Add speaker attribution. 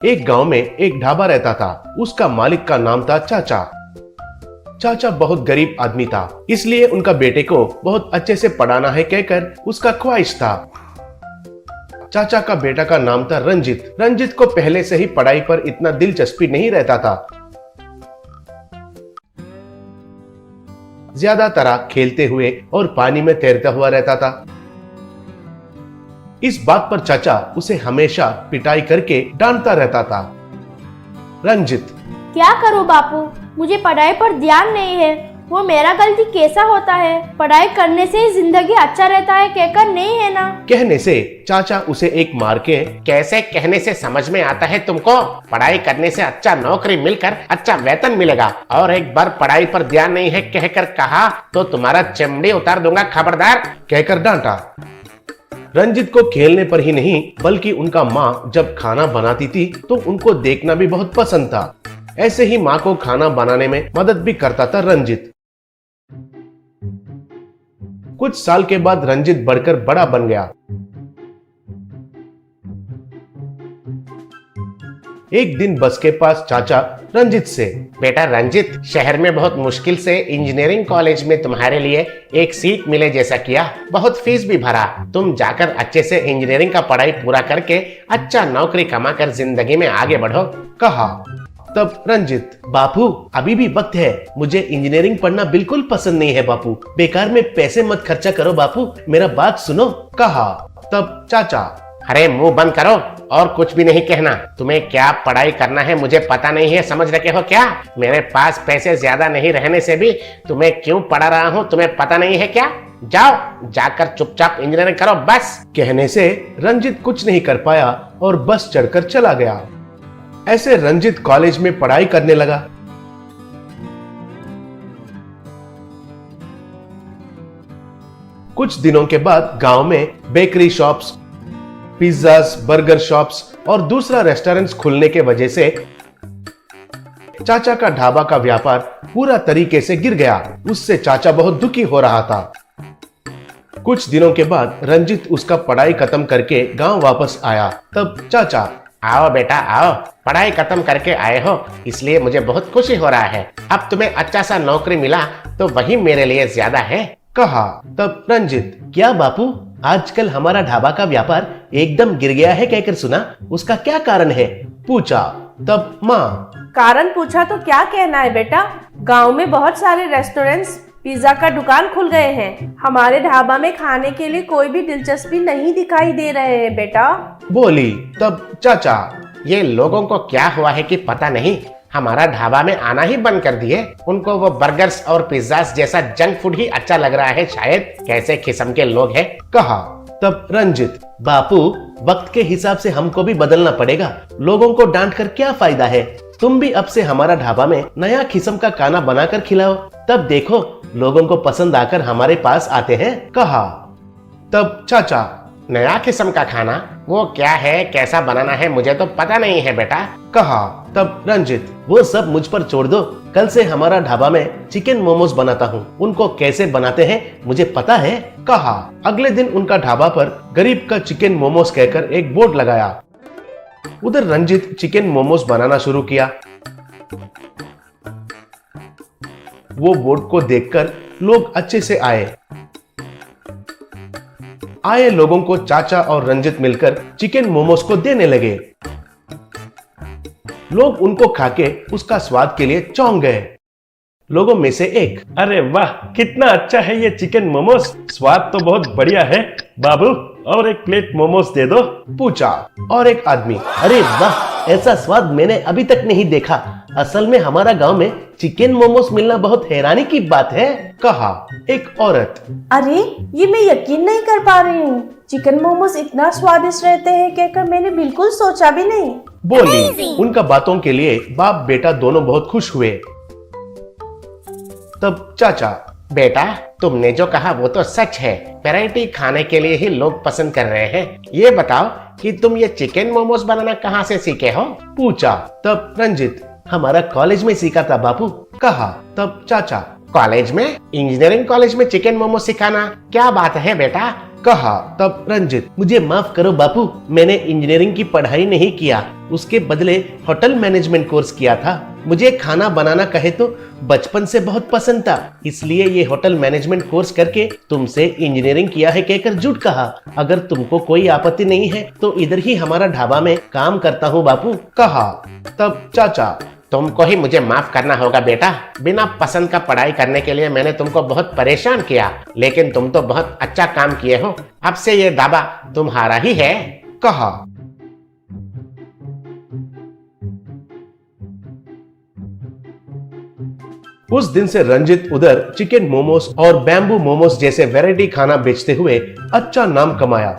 Speaker 1: एक गांव में एक ढाबा रहता था। उसका मालिक का नाम था चाचा। चाचा बहुत गरीब आदमी था, इसलिए उनका बेटे को बहुत अच्छे से पढ़ाना है कहकर उसका ख्वाहिश था। चाचा का बेटा का नाम था रंजित। रंजित को पहले से ही पढ़ाई पर इतना दिलचस्पी नहीं रहता था। ज्यादातर खेलते हुए और पानी में तैरता हुआ रहता था। इस बात पर चाचा उसे हमेशा पिटाई करके डांटता रहता था। रंजित,
Speaker 2: क्या करूं बापू, मुझे पढ़ाई पर ध्यान नहीं है। वो मेरा गलती कैसा होता है? पढ़ाई करने से ही जिंदगी अच्छा रहता है कहकर नहीं है ना।
Speaker 1: कहने से चाचा उसे एक मार के,
Speaker 3: कैसे कहने से समझ में आता है तुमको? पढ़ाई करने से अच्छा नौकरी मिलकर अच्छा वेतन मिलेगा, और एक बार पढ़ाई पर ध्यान नहीं है कहकर कहा तो तुम्हारा चमड़ी उतार दूंगा, खबरदार,
Speaker 1: कहकर डांटा। रंजित को खेलने पर ही नहीं बल्कि उनका माँ जब खाना बनाती थी तो उनको देखना भी बहुत पसंद था। ऐसे ही माँ को खाना बनाने में मदद भी करता था रंजित। कुछ साल के बाद रंजित बढ़कर बड़ा बन गया। एक दिन बस के पास चाचा रंजित से,
Speaker 3: बेटा रंजित, शहर में बहुत मुश्किल से इंजीनियरिंग कॉलेज में तुम्हारे लिए एक सीट मिले जैसा किया, बहुत फीस भी भरा। तुम जाकर अच्छे से इंजीनियरिंग का पढ़ाई पूरा करके अच्छा नौकरी कमाकर जिंदगी में आगे बढ़ो,
Speaker 1: कहा। तब रंजित, बापू अभी भी वक्त है, मुझे इंजीनियरिंग पढ़ना बिल्कुल पसंद नहीं है बापू, बेकार में पैसे मत खर्चा करो बापू, मेरा बात सुनो, कहा। तब चाचा,
Speaker 3: अरे मुंह बंद करो और कुछ भी नहीं कहना। तुम्हें क्या पढ़ाई करना है मुझे पता नहीं है, समझ रखे हो क्या? मेरे पास पैसे ज्यादा नहीं रहने से भी तुम्हें क्यों पढ़ा रहा हूँ तुम्हें पता नहीं है क्या? जाओ, जाकर चुपचाप इंजीनियरिंग करो बस।
Speaker 1: कहने से रंजित कुछ नहीं कर पाया और बस चढ़कर चला गया। ऐसे रंजित कॉलेज में पढ़ाई करने लगा। कुछ दिनों के बाद गांव में bakery shops, pizzas, burger shops और दूसरा रेस्टोरेंट्स खुलने के वजह से चाचा का ढाबा का व्यापार पूरा तरीके से गिर गया। उससे चाचा बहुत दुखी हो रहा था। कुछ दिनों के बाद रंजित उसका पढ़ाई खत्म करके गांव वापस आया। तब चाचा,
Speaker 3: आओ बेटा आओ, पढ़ाई खत्म करके आए हो इसलिए मुझे बहुत खुशी हो रहा है। अब तुम्हें अच्छा सा नौकरी मिला तो वही मेरे लिए ज्यादा है,
Speaker 1: कहा। तब रंजित, क्या बापू, आजकल हमारा ढाबा का व्यापार एकदम गिर गया है कहकर सुना, उसका क्या कारण है? पूछा। तब माँ,
Speaker 4: कारण पूछा तो क्या कहना है बेटा, गांव में बहुत सारे रेस्टोरेंट्स, पिज्जा का दुकान खुल गए हैं। हमारे ढाबा में खाने के लिए कोई भी दिलचस्पी नहीं दिखाई दे रहे हैं बेटा,
Speaker 1: बोली। तब चाचा,
Speaker 3: ये लोगों को क्या हुआ है कि पता नहीं, हमारा ढाबा में आना ही बंद कर दिए। उनको वो बर्गर्स और पिज्जास जैसा जंक फूड ही अच्छा लग रहा है शायद, कैसे किस्म के लोग हैं,
Speaker 1: कहा। तब रंजित, बापू वक्त के हिसाब से हमको भी बदलना पड़ेगा, लोगों को डांट कर क्या फायदा है? तुम भी अब से हमारा ढाबा में नया किस्म का खाना बनाकर खिलाओ, तब देखो लोगों को पसंद आकर हमारे पास आते हैं, कहा। तब चाचा,
Speaker 3: नया किस्म का खाना, वो क्या है, कैसा बनाना है मुझे तो पता नहीं है बेटा,
Speaker 1: कहा। तब रंजित, वो सब मुझ पर छोड़ दो, कल से हमारा ढाबा में चिकन मोमोज बनाता हूँ, उनको कैसे बनाते हैं मुझे पता है, कहा। अगले दिन उनका ढाबा पर गरीब का चिकन मोमोज कहकर एक बोर्ड लगाया। उधर रंजित चिकन मोमोज बनाना शुरू किया। वो बोर्ड को देखकर लोग अच्छे से आए लोगों को चाचा और रंजित मिलकर चिकन मोमोज को देने लगे। लोग उनको खाके उसका स्वाद के लिए चौंक गए। लोगों में से एक,
Speaker 5: अरे वाह, कितना अच्छा है ये चिकन मोमोज, स्वाद तो बहुत बढ़िया है बाबू, और एक प्लेट मोमोज दे दो,
Speaker 1: पूछा। और एक आदमी, अरे वाह, ऐसा स्वाद मैंने अभी तक नहीं देखा, असल में हमारा गांव में चिकन मोमोज मिलना बहुत हैरानी की बात है, कहा। एक औरत,
Speaker 4: अरे ये मैं यकीन नहीं कर पा रही हूँ, चिकन मोमोज इतना स्वादिष्ट रहते हैं कहकर मैंने बिल्कुल सोचा भी नहीं,
Speaker 1: बोली। उनका बातों के लिए बाप बेटा दोनों बहुत खुश हुए। तब चाचा,
Speaker 3: बेटा तुमने जो कहा वो तो सच है, वैरायटी खाने के लिए ही लोग पसंद कर रहे हैं। ये बताओ कि तुम ये चिकन मोमोज बनाना कहाँ से सीखे हो,
Speaker 1: पूछा। तब रंजित, हमारा कॉलेज में सीखा था बापू, कहा। तब चाचा,
Speaker 3: कॉलेज में, इंजीनियरिंग कॉलेज में चिकन मोमोज सिखाना, क्या बात है बेटा,
Speaker 1: कहा। तब रंजित, मुझे माफ करो बापू, मैंने इंजीनियरिंग की पढ़ाई नहीं किया, उसके बदले होटल मैनेजमेंट कोर्स किया था। मुझे खाना बनाना कहे तो बचपन से बहुत पसंद था, इसलिए ये होटल मैनेजमेंट कोर्स करके तुमसे इंजीनियरिंग किया है कहकर झूठ कहा। अगर तुमको कोई आपत्ति नहीं है तो इधर ही हमारा ढाबा में काम करता हूँ बापू, कहा। तब चाचा,
Speaker 3: तुमको ही मुझे माफ करना होगा बेटा। बिना पसंद का पढ़ाई करने के लिए मैंने तुमको बहुत परेशान किया, लेकिन तुम तो बहुत अच्छा काम किए हो। अब से ये ढाबा तुम्हारा ही है,
Speaker 1: कहा। उस दिन से रंजित उधर चिकन मोमोस और बैम्बू मोमोस जैसे वैरायटी खाना बेचते हुए अच्छा नाम कमाया।